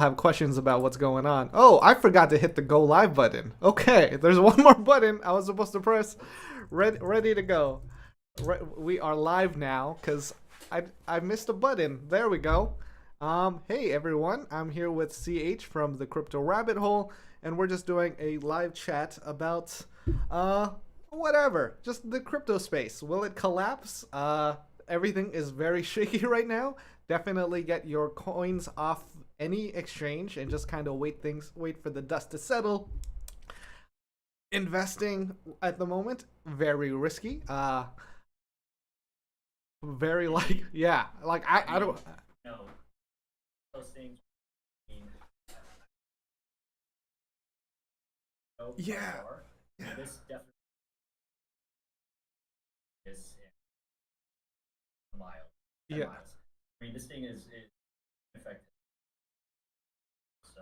have questions about what's going on. Oh, I forgot to hit the go live button. Okay, there's one more button I was supposed to press. Ready to go. We are live now because I missed a button. There we go. Hey everyone, I'm here with CH from the Crypto Rabbit Hole, and we're just doing a live chat about whatever, just the crypto space. Will it collapse? Everything is very shaky right now. Definitely get your coins off any exchange and just kind of wait for the dust to settle. Investing at the moment very risky. Very like yeah, like I don't. No, those things mean no Yeah, far. yeah, This definitely is a mile, 10 yeah. miles. I mean, this thing is effective. So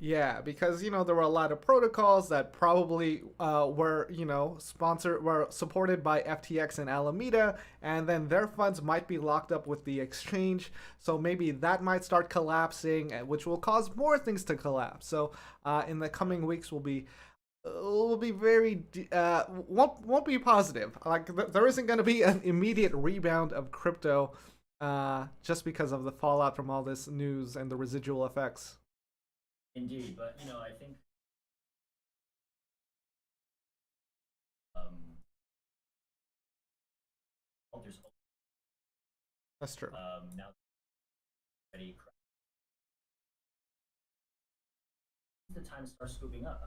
Yeah, because there were a lot of protocols that probably were were supported by FTX and Alameda, and then their funds might be locked up with the exchange. So maybe that might start collapsing, which will cause more things to collapse. So in the coming weeks, will be very won't be positive. Like there isn't going to be an immediate rebound of crypto, just because of the fallout from all this news and the residual effects. indeed, but I think um, there's That's true. now already the time starts scooping up.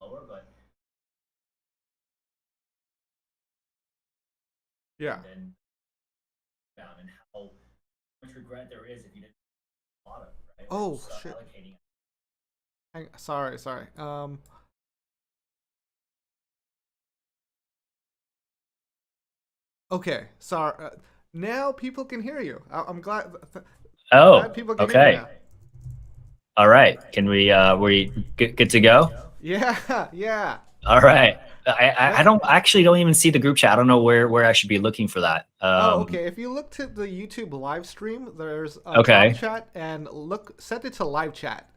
Lower, but Yeah. and then down, and how much regret there is if you didn't bottom, right? Or Oh start shit. allocating. Sorry. Okay. Sorry. Now people can hear you. I'm glad Oh, people can hear you okay. now. All right. Can we good to go? Yeah. Yeah. All right. I Now. don't even see the group chat. I don't know where I should be looking for that. Oh, okay. If you look to the YouTube live stream, there's a top Okay. chat, and set it to live chat.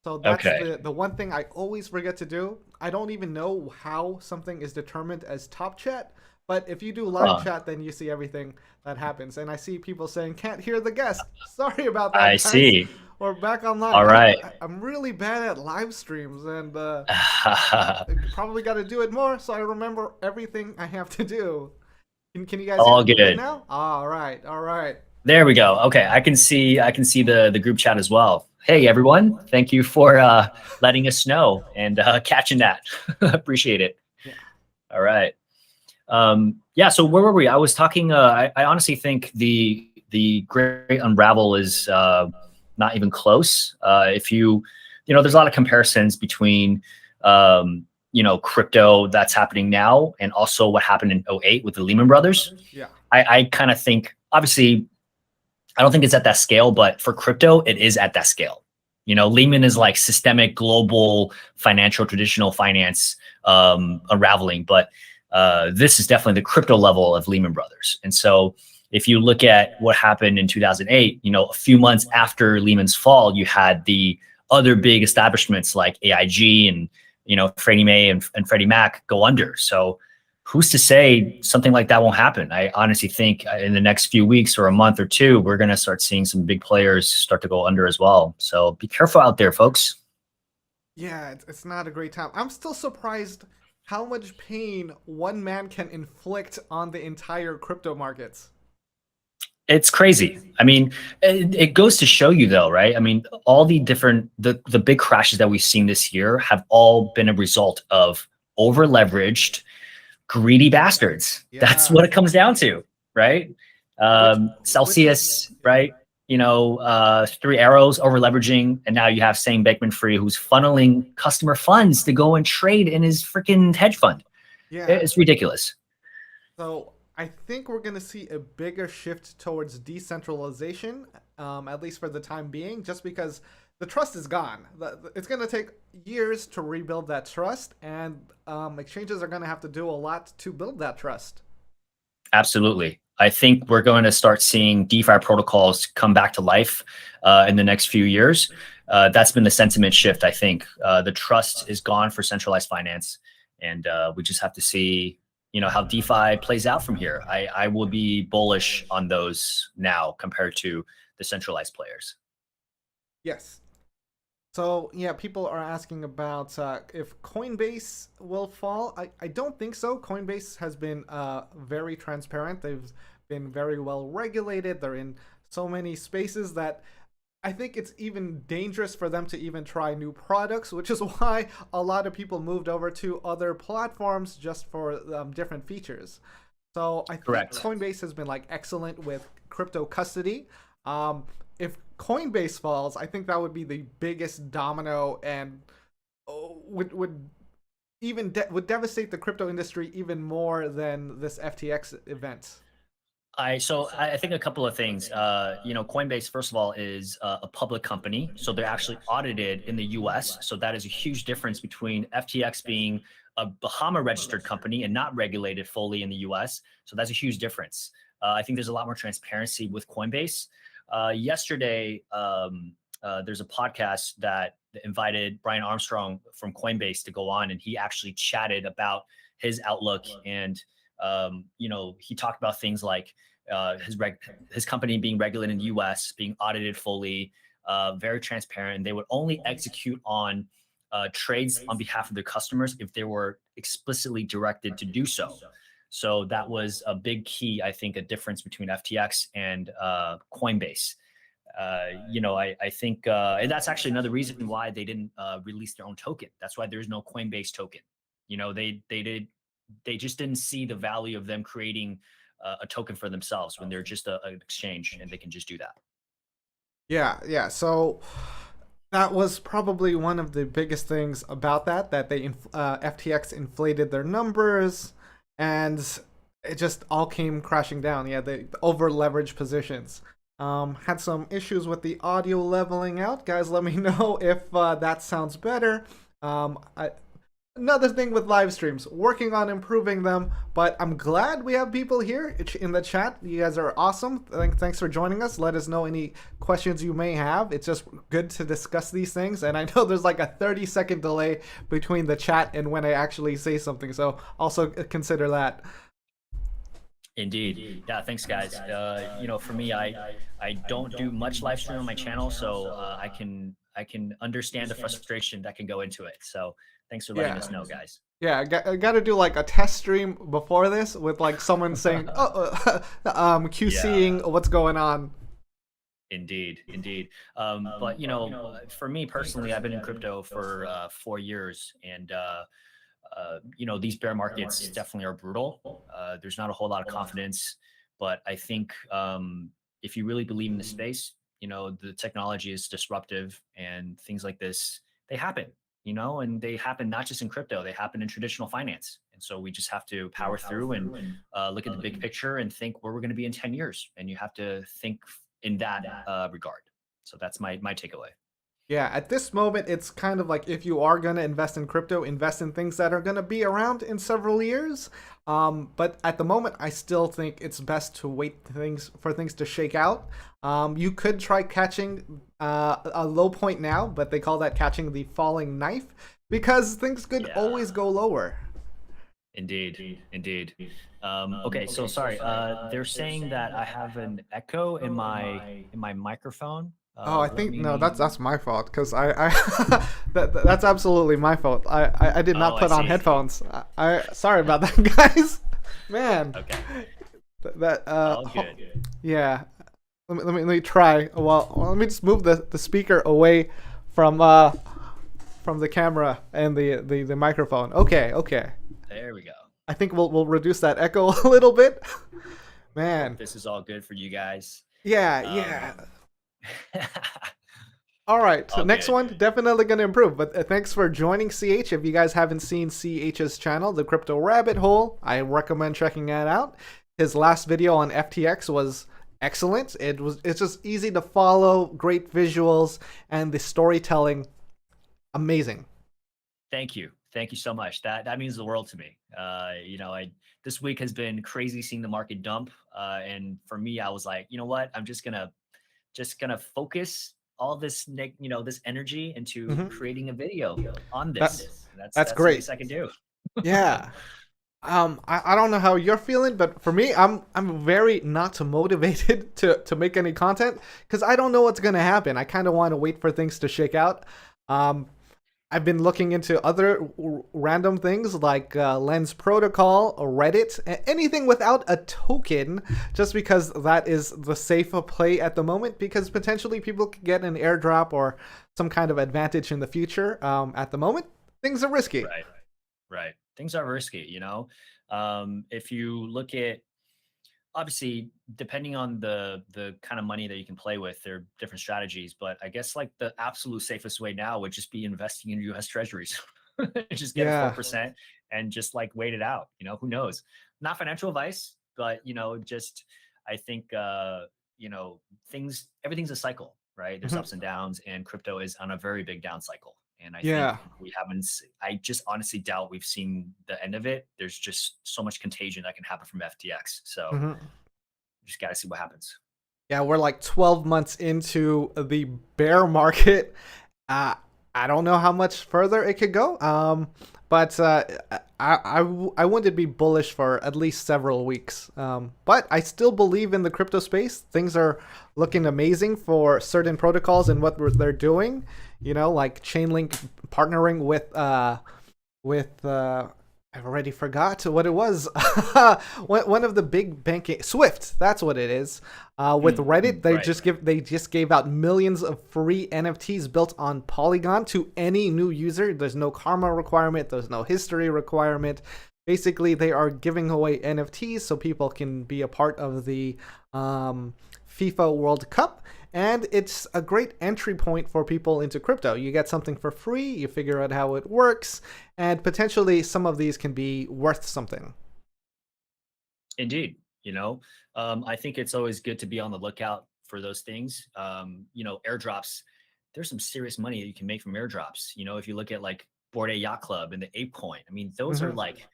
So that's Okay. the one thing I always forget to do. I don't even know how something is determined as top chat, but if you do live Huh. chat, then you see everything that happens. And I see people saying can't hear the guest. Sorry about I that, guys. see. We're back online. All right. I'm really bad at live streams, and probably got to do it more so I remember everything I have to do. Can you guys hear All me good. now? All right, all right. There we go. Okay, I can see the group chat as well. Hey everyone, thank you for letting us know and catching that. Appreciate it. Yeah, All right. Yeah. So where were we? I was talking. I honestly think the Great Unravel is not even close. If there's a lot of comparisons between crypto that's happening now and also what happened in '08 with the Lehman Brothers. yeah, I kind of think, obviously, I don't think it's at that scale, but for crypto, it is at that scale. Lehman is like systemic, global, financial, traditional finance unraveling, but this is definitely the crypto level of Lehman Brothers. And so if you look at what happened in 2008, a few months after Lehman's fall, you had the other big establishments like AIG and, Freddie Mae and Freddie Mac go under. So who's to say something like that won't happen? I honestly think in the next few weeks or a month or two, we're going to start seeing some big players start to go under as well. So be careful out there, folks. yeah. It's not a great time. I'm still surprised how much pain one man can inflict on the entire crypto markets. It's crazy. I mean, it goes to show you though, right? I mean, all the big crashes that we've seen this year have all been a result of over leveraged, greedy bastards. That's Yeah, what it comes down to, right? which which is Celsius, yeah. right? Three arrows over leveraging, and now you have Sam Bankman-Fried who's funneling customer funds to go and trade in his freaking hedge fund. Yeah. It's ridiculous. So I think we're going to see a bigger shift towards decentralization, at least for the time being, just because the trust is gone. It's going to take years to rebuild that trust, and exchanges are going to have to do a lot to build that trust. Absolutely. I think we're going to start seeing DeFi protocols come back to life in the next few years. That's been the sentiment shift, I think. The trust is gone for centralized finance, and we just have to see, how DeFi plays out from here. I will be bullish on those now compared to the centralized players. Yes. So yeah, people are asking about if Coinbase will fall. I don't think so. Coinbase has been very transparent. They've been very well regulated. They're in so many spaces that I think it's even dangerous for them to even try new products, which is why a lot of people moved over to other platforms just for different features. So I think Correct. Coinbase has been like excellent with crypto custody. If Coinbase falls, I think that would be the biggest domino and would would devastate the crypto industry even more than this FTX event. I think a couple of things. Coinbase, first of all, is a public company, so they're actually audited in the U.S. So that is a huge difference between FTX being a Bahama registered company and not regulated fully in the U.S. So that's a huge difference. I think there's a lot more transparency with Coinbase. Yesterday, there's a podcast that invited Brian Armstrong from Coinbase to go on, and he actually chatted about his outlook. And he talked about things like his company being regulated in the U.S., being audited fully, very transparent. And they would only execute on trades on behalf of their customers if they were explicitly directed to do so. So that was a big key, I think, a difference between FTX and Coinbase. I think, and that's actually another reason why they didn't release their own token. That's why there's no Coinbase token. They just didn't see the value of them creating a token for themselves when they're just an exchange and they can just do that. Yeah. So that was probably one of the biggest things about that they FTX inflated their numbers, and it just all came crashing down. Yeah, they over leveraged positions. Had some issues with the audio leveling out. Guys, let me know if that sounds better. Another thing with live streams, working on improving them, but I'm glad we have people here in the chat. You guys are awesome. Thanks for joining us. Let us know any questions you may have. It's just good to discuss these things. And I know there's like a 30-second delay between the chat and when I actually say something. So also consider that. Indeed. Yeah, thanks guys. For me, I don't do much live stream on my channel, so I can understand the frustration that can go into it. So thanks for letting us know, guys. Yeah, I got to do like a test stream before this with like someone saying, QCing what's going on. Indeed. But for me personally, I've been in crypto for 4 years, and these bear markets definitely are brutal. There's not a whole lot of confidence, but I think if you really believe in the space, the technology is disruptive, and things like this, they happen. And they happen not just in crypto, they happen in traditional finance. And so we just have to power through and look at the big picture and think where we're going to be in 10 years. And you have to think in that regard. So that's my takeaway. Yeah, at this moment, it's kind of like if you are going to invest in crypto, invest in things that are going to be around in several years. But at the moment, I still think it's best to wait for things to shake out. You could try catching a low point now, but they call that catching the falling knife because things could always go lower. Indeed. Okay, so sorry. They're saying that I have an echo in my microphone. I think no, that's my fault because that's absolutely my fault. I did not put on headphones. I sorry about that, guys. Man. Okay. All good. Yeah. Let me try. Well, let me just move the speaker away from the camera and the microphone. Okay. There we go. I think we'll reduce that echo a little bit. Man. This is all good for you guys. Yeah. All right, so next one definitely gonna improve, but thanks for joining CH. If you guys haven't seen CH's channel, The Crypto Rabbit Hole, I recommend checking that out. His last video on FTX was excellent. It's just easy to follow, great visuals, and the storytelling amazing. Thank you Thank you so much. That means the world to me. You know, I this week has been crazy seeing the market dump. And for me, I was like, you know what? I'm just gonna focus all this this energy into Hmm. creating a video on That this. And that's that's that's the great. least I can do. Yeah. I don't know how you're feeling, but for me, I'm very not motivated to make any content because I don't know what's gonna happen. I kind of want to wait for things to shake out. Um, I've been looking into other random things like Lens Protocol or Reddit, anything without a token, just because that is the safer play at the moment. Because potentially people could get an airdrop or some kind of advantage in the future. At the moment, things are risky. Right. Right. Things are risky, you know. If you look at obviously depending on the kind of money that you can play with, there are different strategies, but I guess like the absolute safest way now would just be investing in US treasuries. Just get a Yeah. 4% and just like wait it out. You know, who knows? Not financial advice, but just I think things everything's a cycle, right? There's Mhm. ups and downs, and crypto is on a very big down cycle. And I think Yeah. I just honestly doubt we've seen the end of it. There's just so much contagion that can happen from FTX. So Mhm. just got to see what happens. Yeah, we're like 12 months into the bear market. Uh, I don't know how much further it could go. But I wouldn't be bullish for at least several weeks. But I still believe in the crypto space. Things are looking amazing for certain protocols and what they're doing. You know, like Chainlink partnering with I've already forgot what it was. One of the big banking Swift. That's what it is. With Reddit, Right. they just gave out millions of free NFTs built on Polygon to any new user. There's no karma requirement. There's no history requirement. Basically, they are giving away NFTs so people can be a part of the FIFA World Cup. And it's a great entry point for people into crypto. You get something for free, you figure out how it works, and potentially some of these can be worth something. Indeed. I think it's always good to be on the lookout for those things. Airdrops, there's some serious money that you can make from airdrops. If you look at like Bored Ape Yacht Club and the Ape Coin, I mean, those are Hmm. like,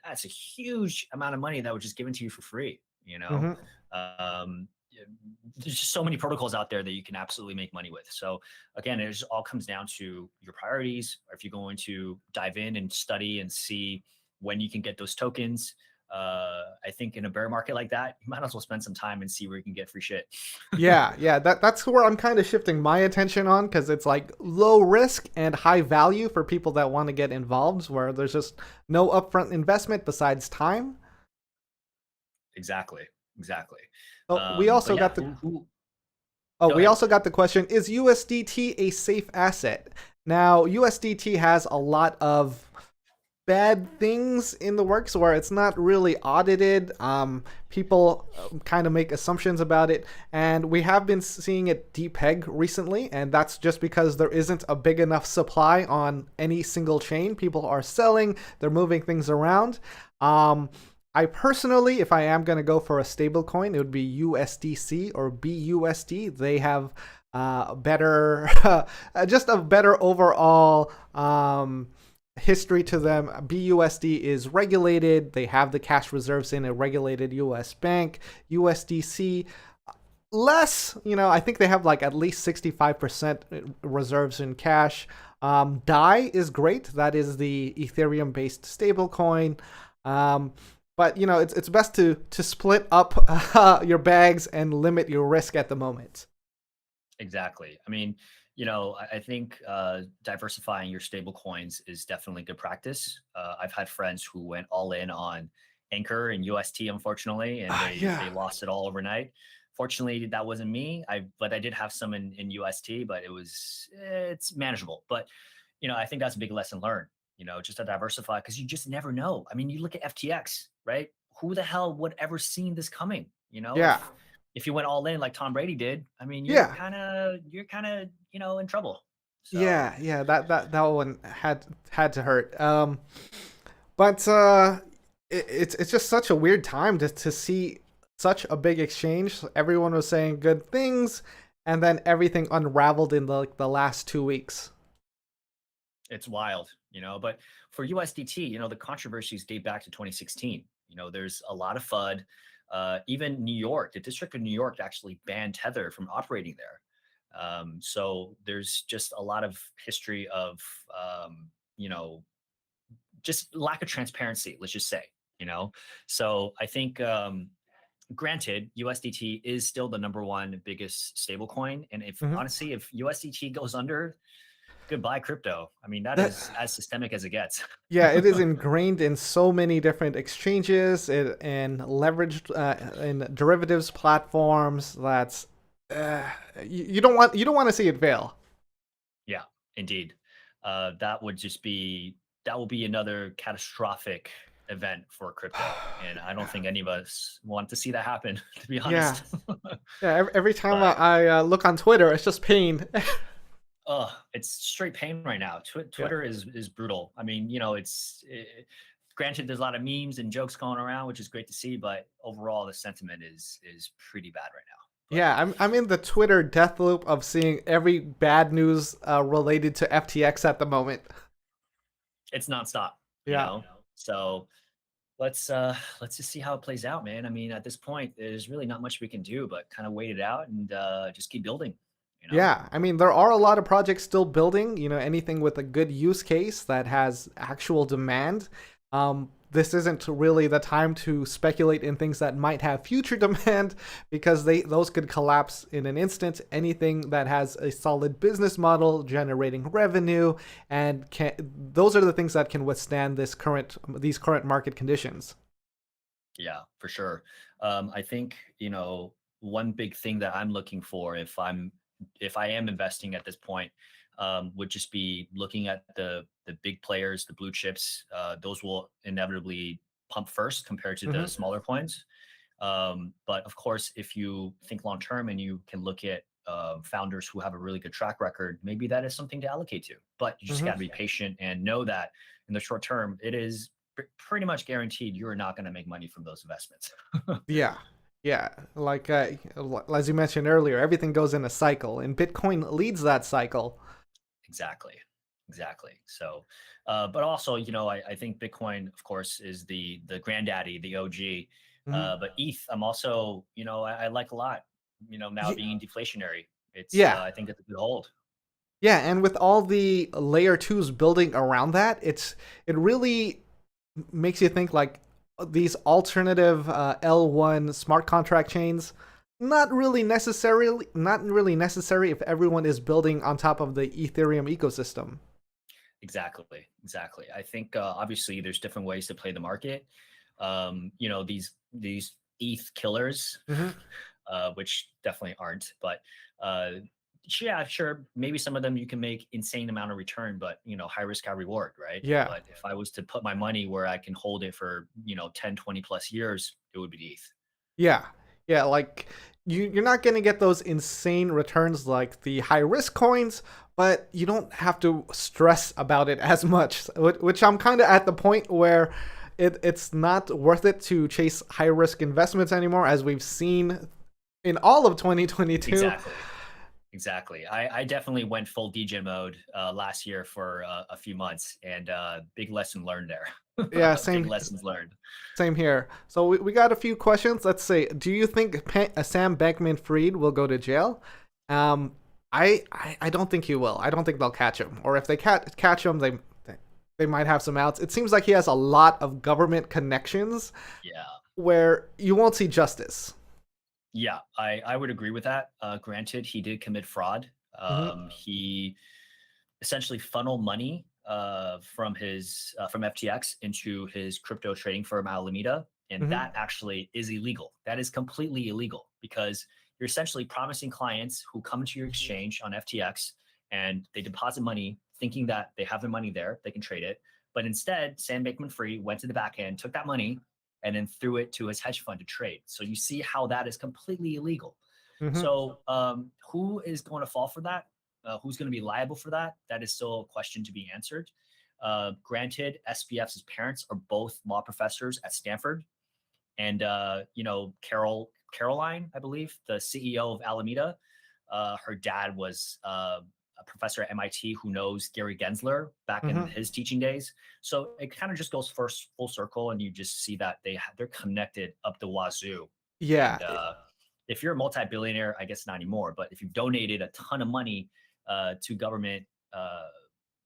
that's a huge amount of money that was just given to you for free, Hmm. yeah, there's just so many protocols out there that you can absolutely make money with. So again, it just all comes down to your priorities, or if you're going to dive in and study and see when you can get those tokens. I think in a bear market like that, you might as well spend some time and see where you can get free shit. Yeah, that's where I'm kind of shifting my attention on because it's like low risk and high value for people that want to get involved, where there's just no upfront investment besides time. Exactly. Exactly. Oh, we But also yeah, got the who Oh, go we ahead. also got the question, is USDT a safe asset? Now, USDT has a lot of bad things in the works where it's not really audited. People kind of make assumptions about it, and we have been seeing it depeg recently, and that's just because there isn't a big enough supply on any single chain. People are selling, they're moving things around. I personally, if I am going to go for a stable coin, it would be USDC or BUSD. They have better, just a better overall history to them. BUSD is regulated. They have the cash reserves in a regulated US bank. USDC, less, I think they have like at least 65% reserves in cash. DAI is great. That is the Ethereum based stablecoin. But it's best to split up your bags and limit your risk at the moment. Exactly. I mean, I think diversifying your stable coins is definitely good practice. I've had friends who went all in on Anchor and UST, unfortunately, and they Yeah. lost it all overnight. Fortunately, that wasn't me. But I did have some in UST, but it's manageable. But I think that's a big lesson learned. Just to diversify because you just never know. I mean, you look at FTX, right? Who the hell would ever seen this coming? Yeah. If you went all in like Tom Brady did, I mean, Yeah. you're kind of, in trouble. So Yeah. That one had to hurt. But it's just such a weird time to see such a big exchange. Everyone was saying good things, and then everything unraveled in the last 2 weeks. It's wild, but for USDT, the controversies date back to 2016. There's a lot of FUD. Even New York, the District of New York actually banned Tether from operating there. So there's just a lot of history of, you know, just lack of transparency, let's just say. So I think, granted, USDT is still the number one biggest stablecoin. And if Mhm. honestly, if USDT goes under, goodbye crypto. I mean, that That is as systemic as it gets. Yeah, it is ingrained in so many different exchanges and leveraged in derivatives platforms. That's uh, you don't want to see it fail. Yeah, indeed. That would just be that will be another catastrophic event for crypto, and I don't think any of us want to see that happen, to be Yeah, honest. yeah. Every time But I look on Twitter, it's just pain. it's straight pain right now. Yeah. Twitter is brutal. I mean, granted, there's a lot of memes and jokes going around, which is great to see, but overall, the sentiment is pretty bad right now. But Yeah, I'm in the Twitter death loop of seeing every bad news related to FTX at the moment. it's nonstop, you Yeah. know. So let's just see how it plays out, man. I mean, at this point, there's really not much we can do but kind of wait it out and just keep building, you know. Yeah, I mean, there are a lot of projects still building, anything with a good use case that has actual demand. This isn't really the time to speculate in things that might have future demand because those could collapse in an instant. Anything that has a solid business model generating revenue and those are the things that can withstand these current market conditions. Yeah, for sure. I think, one big thing that I'm looking for if I am investing at this point, would just be looking at the big players, the blue chips. Those will inevitably pump first compared to the Hmm. smaller coins. But of course, if you think long term and you can look at founders who have a really good track record, maybe that is something to allocate to. But you just got Hmm. to be patient and know that in the short term, it is pretty much guaranteed you're not going to make money from those investments. Yeah. Yeah, like as you mentioned earlier, everything goes in a cycle, and Bitcoin leads that cycle. Exactly. Exactly. So, but also, I think Bitcoin, of course, is the granddaddy, the OG. Mhm. But ETH, I'm also, I like a lot. Now Ye- being deflationary, Yeah, I think it's a good hold. yeah, and with all the layer twos building around that, it really makes you think like these alternative L1 smart contract chains. Not really necessary if everyone is building on top of the Ethereum ecosystem. Exactly. Exactly. I think obviously there's different ways to play the market. These ETH killers, Hmm. which definitely aren't, but yeah, sure, maybe some of them you can make insane amount of return, but high risk, high reward, right? Yeah, But if I was to put my money where I can hold it for 10, 20 plus years, it would be ETH. yeah, yeah. Like you're not gonna get those insane returns like the high risk coins, but you don't have to stress about it as much. Which I'm kind of at the point where it's not worth it to chase high risk investments anymore, as we've seen in all of 2022. Exactly. Exactly. I definitely went full DJ mode last year for a few months, and big lesson learned there. Yeah, Big same lessons learned. same here. So we got a few questions. Let's see. Do you think Sam Bankman-Fried will go to jail? Um, I don't think he will. I don't think they'll catch him. Or if they catch him, they might have some outs. It seems like he has a lot of government connections Yeah. where you won't see justice. Yeah, I would agree with that. Granted, he did commit fraud. Hmm. He essentially funneled money from FTX into his crypto trading firm Alameda, and Hmm. that actually is illegal. That is completely illegal because you're essentially promising clients who come to your exchange on FTX and they deposit money thinking that they have their money there, they can trade it. But instead, Sam Bankman-Fried went to the back end, took that money, and then threw it to his hedge fund to trade. So you see how that is completely illegal. Hmm. So who is going to fall for that? Who's going to be liable for that? That is still a question to be answered. Granted, SBF's parents are both law professors at Stanford, and Caroline, I believe, the CEO of Alameda, her dad was a professor at MIT who knows Gary Gensler back in his teaching days. So it kind of just goes first full circle, and you just see that they're connected up the wazoo. Yeah, And if you're a multi-billionaire, I guess not anymore, but if you've donated a ton of money to government,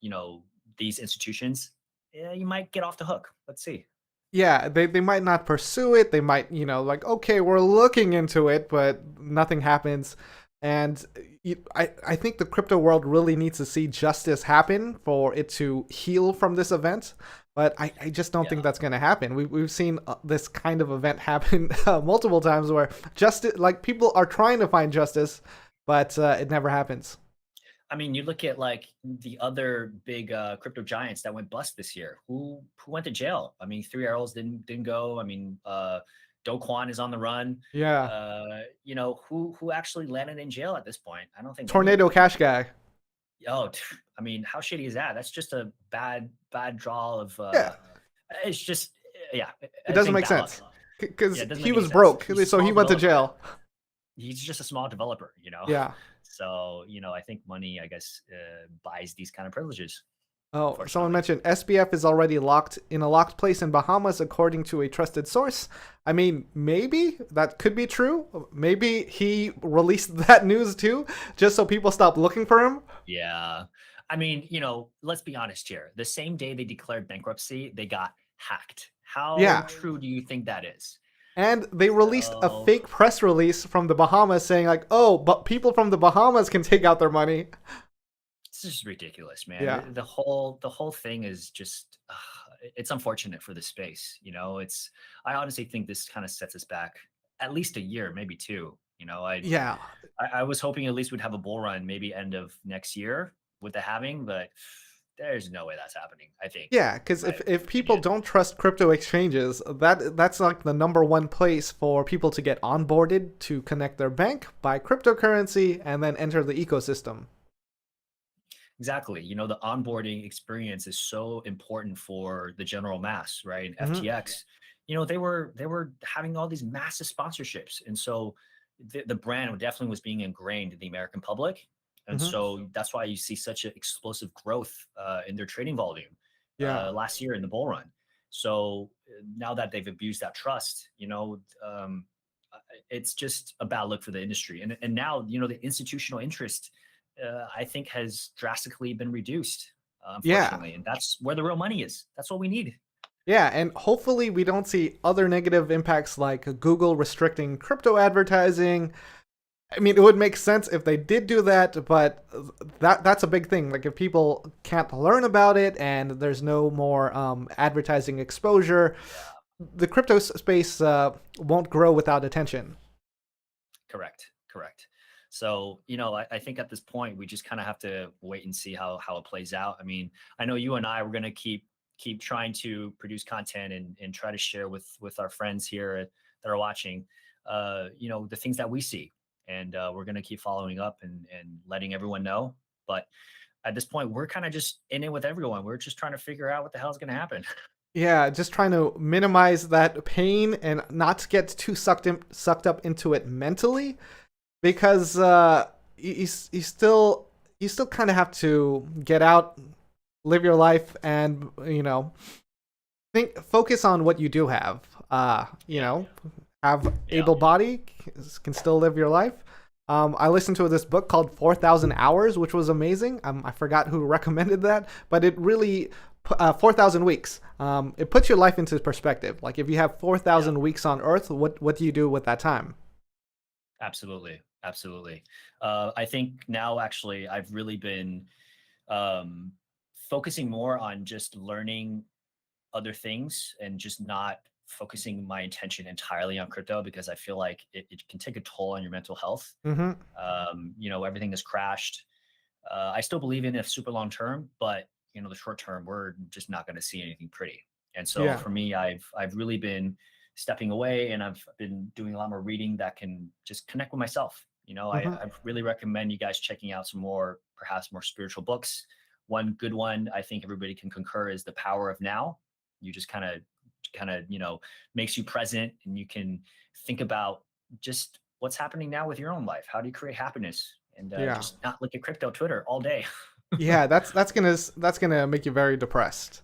you know, these institutions, yeah, you might get off the hook. Let's see. yeah, they might not pursue it. They might, like, okay, we're looking into it, but nothing happens. And I think the crypto world really needs to see justice happen for it to heal from this event. But I just don't think Yeah. that's going to happen. We've seen this kind of event happen multiple times where justice, like, people are trying to find justice, but it never happens. I mean, you look at like the other big crypto giants that went bust this year. Who went to jail? I mean, Three Arrows didn't go. I mean, Do Kwon is on the run. Yeah. You know, who actually landed in jail at this point? I don't think any. Tornado Cash guy. Oh, I mean, how shitty is that? That's just a bad draw of. Yeah. It's just yeah. It doesn't make sense because Yeah, it doesn't he make was any broke, sense. He's a so he small went to developer. jail. He's just a small developer, you know. Yeah. So you know, I think money, I guess, buys these kind of privileges. Oh, someone Unfortunately. mentioned SBF is already locked in a locked place in Bahamas, according to a trusted source. I mean, maybe that could be true. Maybe he released that news too, just so people stop looking for him. Yeah. I mean, you know, let's be honest here. The same day they declared bankruptcy, they got hacked. How Yeah. true do you think that is? And they released a So- fake press release from the Bahamas saying like, "Oh, but people from the Bahamas can take out their money." It's just ridiculous, man. Yeah. The whole thing is just it's unfortunate for the space, you know. I honestly think this kind of sets us back at least a year, maybe two. You know, Yeah. I was hoping at least we'd have a bull run maybe end of next year with the halving, but there's no way that's happening, I think. Yeah, because Right. if people don't trust crypto exchanges, that's like the number one place for people to get onboarded to connect their bank, buy cryptocurrency, and then enter the ecosystem. Exactly. You know, the onboarding experience is so important for the general mass, right? Mhm. FTX, you know, they were having all these massive sponsorships. And so the brand definitely was being ingrained in the American public. And Mhm. so that's why you see such an explosive growth in their trading volume Yeah. last year in the bull run. So now that they've abused that trust, you know, it's just a bad look for the industry. And now, you know, the institutional interest I think has drastically been reduced, Yeah. unfortunately. And that's where the real money is. That's what we need. Yeah, and hopefully we don't see other negative impacts like Google restricting crypto advertising. I mean, it would make sense if they did do that, but that's a big thing. Like, if people can't learn about it and there's no more advertising exposure, the crypto space won't grow without attention. Correct. So, you know, I think at this point we just kind of have to wait and see how it plays out. I mean, I know you and I were going to keep trying to produce content and try to share with our friends here that are watching, you know, the things that we see. And we're going to keep following up and letting everyone know. But at this point, we're kind of just in it with everyone. We're just trying to figure out what the hell is going to happen. Yeah, just trying to minimize that pain and not get too sucked up into it mentally, because you still kind of have to get out, live your life, and focus on what you do have. Have able body, can still live your life. I listened to this book called 4,000 Hours, which was amazing. I forgot who recommended that, but it really 4,000 weeks. It puts your life into perspective. Like, if you have 4,000 weeks on Earth, what do you do with that time? Absolutely. I think now actually I've really been focusing more on just learning other things and just not focusing my attention entirely on crypto, because I feel like it can take a toll on your mental health. Mm-hmm. You know, everything has crashed. I still believe in a super long term, but you know, the short term, we're just not going to see anything pretty. And so for me, I've really been stepping away, and I've been doing a lot more reading that can just connect with myself. You know, I really recommend you guys checking out some more, perhaps more spiritual books. One good one I think everybody can concur is The Power of Now. You just kind of, you know, makes you present, and you can think about just what's happening now with your own life. How do you create happiness? and Yeah. just not look at crypto Twitter all day. Yeah, that's gonna make you very depressed.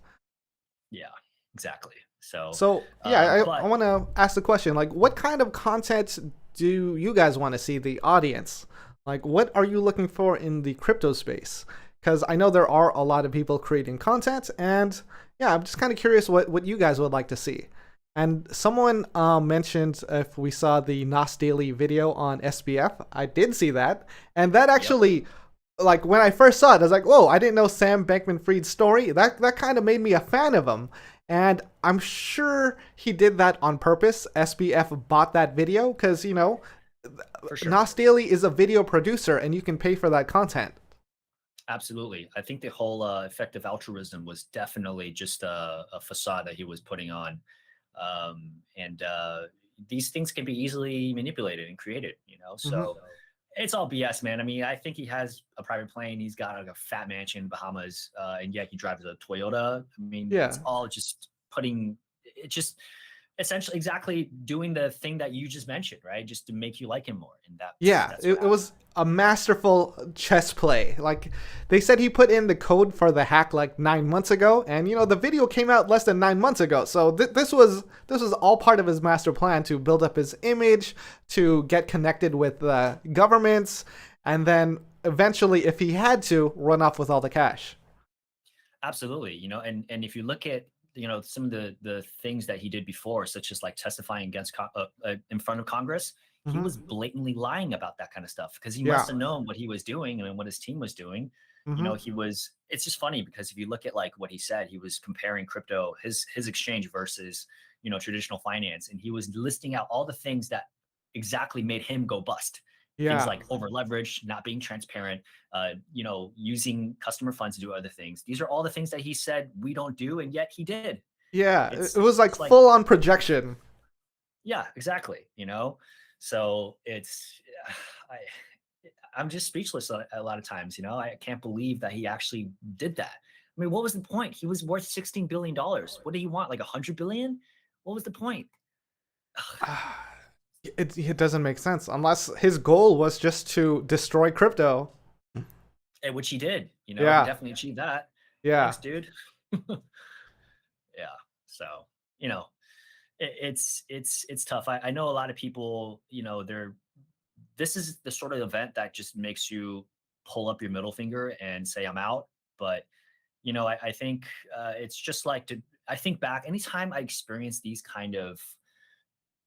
Yeah, exactly. So, So yeah, I but want to ask the question, like, what kind of content do you guys want to see, the audience? Like, what are you looking for in the crypto space? Because I know there are a lot of people creating content, and yeah, I'm just kind of curious what you guys would like to see. And someone mentioned if we saw the Nas Daily video on SBF. I did see that, and that actually, like, when I first saw it, I was like, whoa, I didn't know Sam Bankman-Fried's story. That kind of made me a fan of him. And I'm sure he did that on purpose. SBF bought that video because, you know, for sure. Nas Daily is a video producer and you can pay for that content. Absolutely. I think the whole effective altruism was definitely just a facade that he was putting on. And these things can be easily manipulated and created, you know? So it's all BS, man. I mean, I think he has a private plane. He's got like a fat mansion in Bahamas. And yet he drives a Toyota. I mean, Yeah. it's all just putting, it just essentially exactly doing the thing that you just mentioned, right? Just to make you like him more. And that's It was a masterful chess play. Like, they said he put in the code for the hack like 9 months ago, and you know the video came out less than 9 months ago. So this was all part of his master plan to build up his image, to get connected with governments, and then eventually, if he had to, run off with all the cash. Absolutely. You know, and if you look at, you know, some of the things that he did before, such as like testifying against in front of Congress, he was blatantly lying about that kind of stuff because he must have known what he was doing and what his team was doing. You know, it's just funny because if you look at like what he said, he was comparing crypto, his exchange versus, you know, traditional finance. And he was listing out all the things that exactly made him go bust. Things like over leverage, not being transparent, you know, using customer funds to do other things. These are all the things that he said we don't do, and yet he did. Yeah, it was like full on projection. Yeah, exactly. You know, so I'm just speechless a lot of times. You know, I can't believe that he actually did that. I mean, what was the point? He was worth $16 billion. What do you want? Like 100 billion? What was the point? It doesn't make sense unless his goal was just to destroy crypto. Which he did, you know, Yeah. he definitely achieved that. Yeah. Thanks, dude. Yeah. So, you know, it's tough. I know a lot of people, you know, this is the sort of event that just makes you pull up your middle finger and say, I'm out. But, you know, I think it's just like I think back anytime I experience these kind of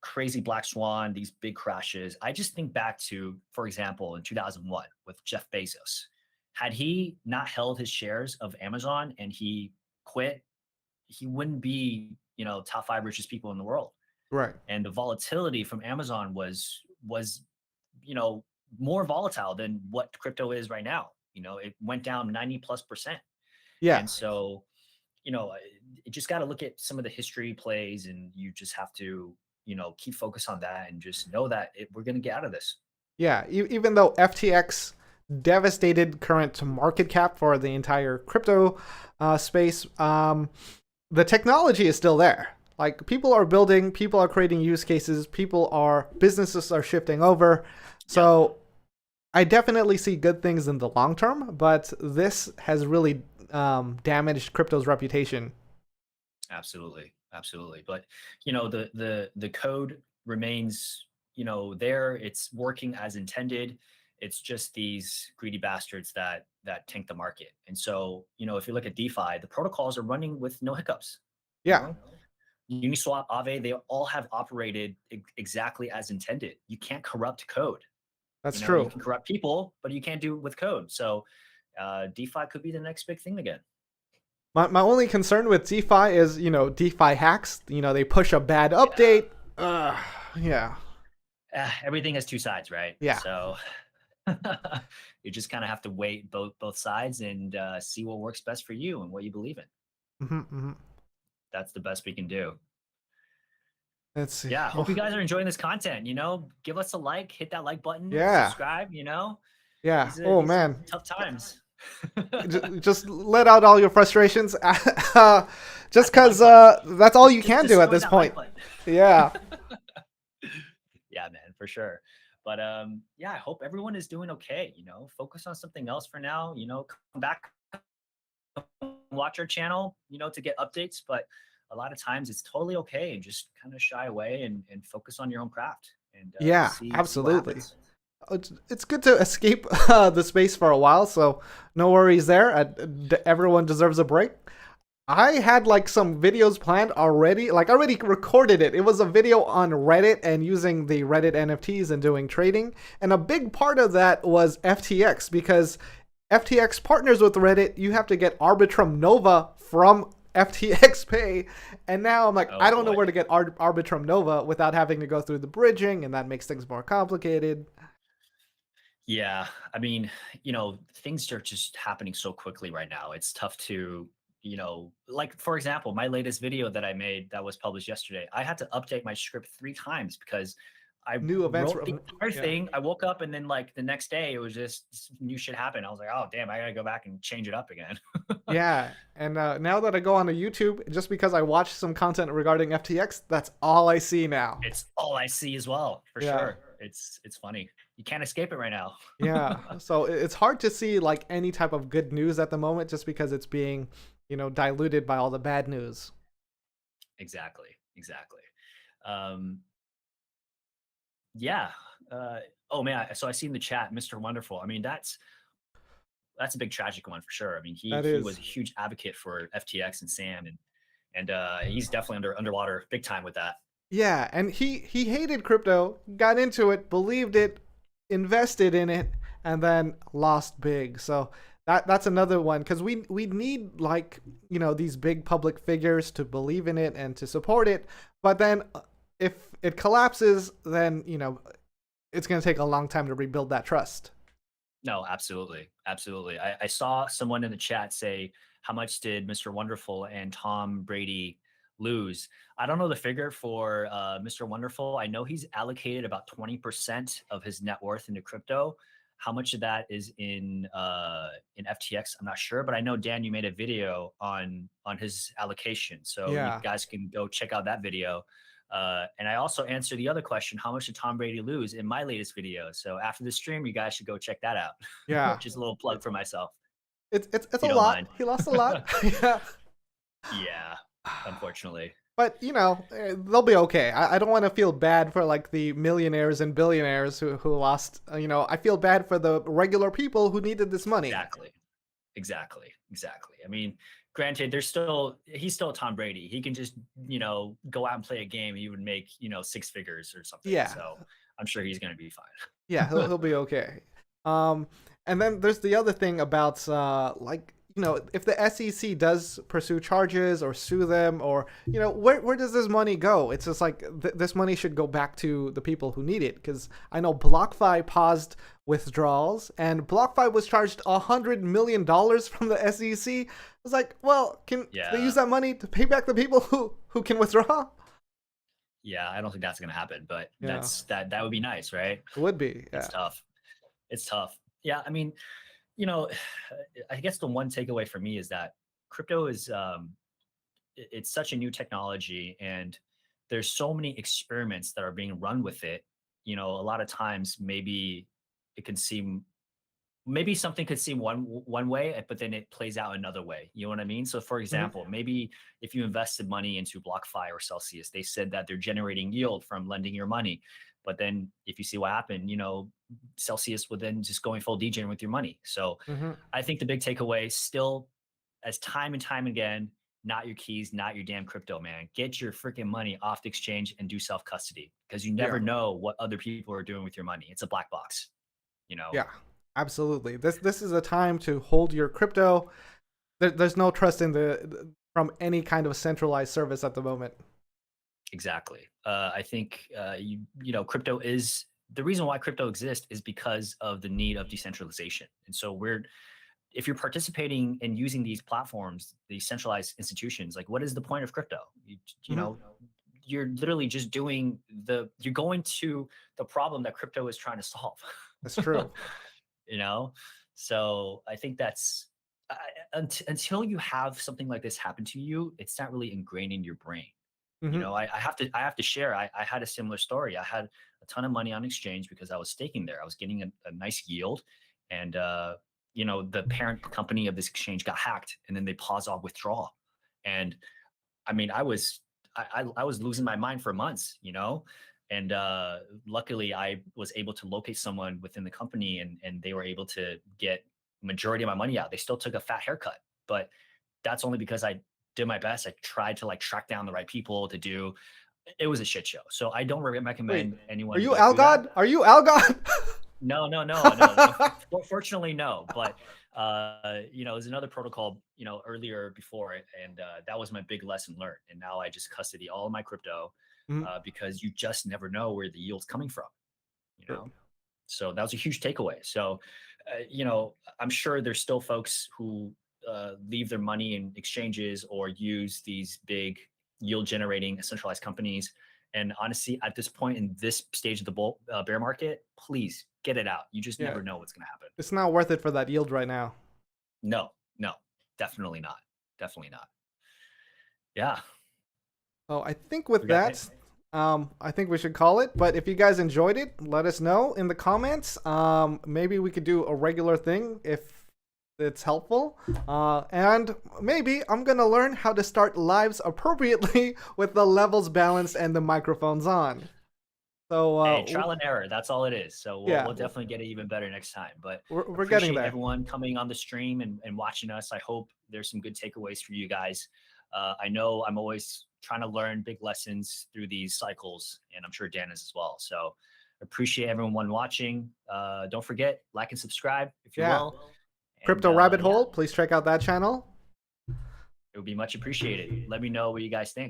crazy black swan, these big crashes, I just think back to, for example, in 2001 with Jeff Bezos. Had he not held his shares of Amazon and he quit, he wouldn't be, you know, top 5 richest people in the world. Right. And the volatility from Amazon was, you know, more volatile than what crypto is right now. You know, it went down 90+%. Yeah. And so, you know, you just got to look at some of the history plays, and you just have to, you know, keep focus on that and just know that we're going to get out of this. Yeah. Even though FTX devastated current market cap for the entire crypto space, the technology is still there. Like, people are building, people are creating use cases, businesses are shifting over. So I definitely see good things in the long term, but this has really damaged crypto's reputation. Absolutely. But, you know, the code remains, you know, there. It's working as intended. It's just these greedy bastards that tank the market. And so, you know, if you look at DeFi, the protocols are running with no hiccups. Yeah. You know? Uniswap, Aave, they all have operated exactly as intended. You can't corrupt code. That's You true. can corrupt people, but you can't do it with code. So DeFi could be the next big thing again. My only concern with DeFi is, you know, DeFi hacks. You know, they push a bad update. Everything has two sides, right? Yeah. So you just kind of have to wait both sides and see what works best for you and what you believe in. That's the best we can do. Let's see. Yeah, hope you guys are enjoying this content. You know, give us a like, hit that like button, Yeah. subscribe. You know, Yeah. These are Man, tough times. just let out all your frustrations. Just because that's all you can do at this point. Yeah. Yeah, man, for sure. But yeah, I hope everyone is doing okay. Focus on something else for now. Come back, watch our channel, to get updates. But a lot of times it's totally okay and just kind of shy away and focus on your own craft and Yeah, see what absolutely. happens. It's good to escape the space for a while, so no worries there. Everyone deserves a break. I had like some videos planned already. Like I already recorded it. It was a video on Reddit and using the Reddit NFTs and doing trading. And a big part of that was FTX because FTX partners with Reddit. You have to get Arbitrum Nova from FTX Pay. And now I'm like, Oh I don't know boy. where to get Arbitrum Nova without having to go through the bridging, and that makes things more complicated. Yeah, I mean, things are just happening so quickly right now. It's tough to, like for example, my latest video that I made that was published yesterday, I had to update my script 3 times because I New events. wrote the entire Yeah. thing. I woke up and then like the next day it was just new shit happened. I was like, oh damn, I gotta go back and change it up again. Yeah, and now that I go on to YouTube, just because I watched some content regarding FTX, that's all I see now. It's all I see as well, for Yeah. sure. It's funny. You can't escape it right now. Yeah, so it's hard to see like any type of good news at the moment, just because it's being, diluted by all the bad news. Exactly. Exactly. Um, yeah. Oh man. So I see in the chat, Mr. Wonderful. I mean, that's a big tragic one for sure. I mean, he That he is. was a huge advocate for FTX and Sam, and he's definitely underwater big time with that. Yeah, and he hated crypto, got into it, believed it, invested in it, and then lost big. So that's another one because we need like these big public figures to believe in it and to support it. But then if it collapses, then it's gonna take a long time to rebuild that trust. No, absolutely, absolutely. I saw someone in the chat say, "How much did Mr. Wonderful and Tom Brady lose?" I don't know the figure for Mr. Wonderful. I know he's allocated about 20% of his net worth into crypto. How much of that is in FTX? I'm not sure, but I know Dan, you made a video on his allocation, so you Yeah, guys can go check out that video. And I also answered the other question, how much did Tom Brady lose in my latest video? So after the stream, you guys should go check that out. yeah. Just a little plug for myself, It's if a you don't lot. mind. He lost a lot. Yeah. Yeah, unfortunately. But they'll be okay. I don't want to feel bad for like the millionaires and billionaires who lost. I feel bad for the regular people who needed this money. Exactly. Exactly. Exactly. I mean, granted, he's still Tom Brady. He can just, go out and play a game. He would make, 6 figures or something. Yeah, So I'm sure he's going to be fine. yeah, he'll be okay. And then there's the other thing about like if the SEC does pursue charges or sue them, or where does this money go? It's just like this money should go back to the people who need it, because I know BlockFi paused withdrawals and BlockFi was charged $100 million from the SEC. It's like, well, can they Yeah. use that money to pay back the people who can withdraw? Yeah. I don't think that's going to happen, but Yeah, that would be nice, right? it would be. It's Yeah. tough. It's tough. Yeah, I mean, you know, I guess the one takeaway for me is that crypto is it's such a new technology, and there's so many experiments that are being run with it. A lot of times maybe it can seem maybe something could seem one way, but then it plays out another way. You know what I mean? So for Hmm. example, maybe if you invested money into BlockFi or Celsius, they said that they're generating yield from lending your money. But then if you see what happened, Celsius would then just going full degen with your money. So Hmm. I think the big takeaway still, as time and time again, not your keys, not your damn crypto, man. Get your freaking money off the exchange and do self custody, because you Yeah. never know what other people are doing with your money. It's a black box, you know? Yeah. Absolutely. This is a time to hold your crypto. There's no trust in from any kind of centralized service at the moment. Exactly. I think crypto is the reason why crypto exists is because of the need of decentralization. And so if you're participating in using these platforms, these centralized institutions, like what is the point of crypto? Mhm. You're literally just you're going to the problem that crypto is trying to solve. That's true. you know, so I think that's until you have something like this happen to you, it's not really ingrained in your brain. Mhm. You know, I have to share. I had a similar story. I had a ton of money on exchange because I was staking there. I was getting a nice yield, and you know, the parent company of this exchange got hacked, and then they paused all withdrawal. And I mean, I was losing my mind for months, you know. And luckily, I was able to locate someone within the company, and they were able to get majority of my money out. They still took a fat haircut, but that's only because I did my best. I tried to like track down the right people to do. It was a shit show. So I don't Wait, recommend anyone are to you go through that. Algod? Are you Algod? No, no, no, no. Fortunately, no. But you know, there's another protocol, you know, earlier before it, and that was my big lesson learned. And now I just custody all of my crypto Mhm. because you just never know where the yield's coming from. You True. know, so that was a huge takeaway. So, you know, I'm sure there's still folks who leave their money in exchanges or use these big yield generating centralized companies. And honestly, at this point in this stage of the bear market, please get it out. You just Yeah, never know what's going to happen. it's not worth it for that yield right now. No, no, definitely not. Definitely not. Yeah. Oh, I think with We got that, I think we should call it. But if you guys enjoyed it, let us know in the comments. Maybe we could do a regular thing if it's helpful. And maybe I'm gonna learn how to start lives appropriately with the levels balanced and the microphones on. So Hey, trial and error. That's all it is. So yeah, we'll definitely get it even better next time. But we're getting appreciate there. everyone coming on the stream and watching us. I hope there's some good takeaways for you guys. I know I'm always trying to learn big lessons through these cycles, and I'm sure Dan is as well. So appreciate everyone watching. Don't forget, like and subscribe if you Yeah. will. Crypto And, Rabbit yeah, Hole, please check out that channel. it would be much appreciated. Let me know what you guys think.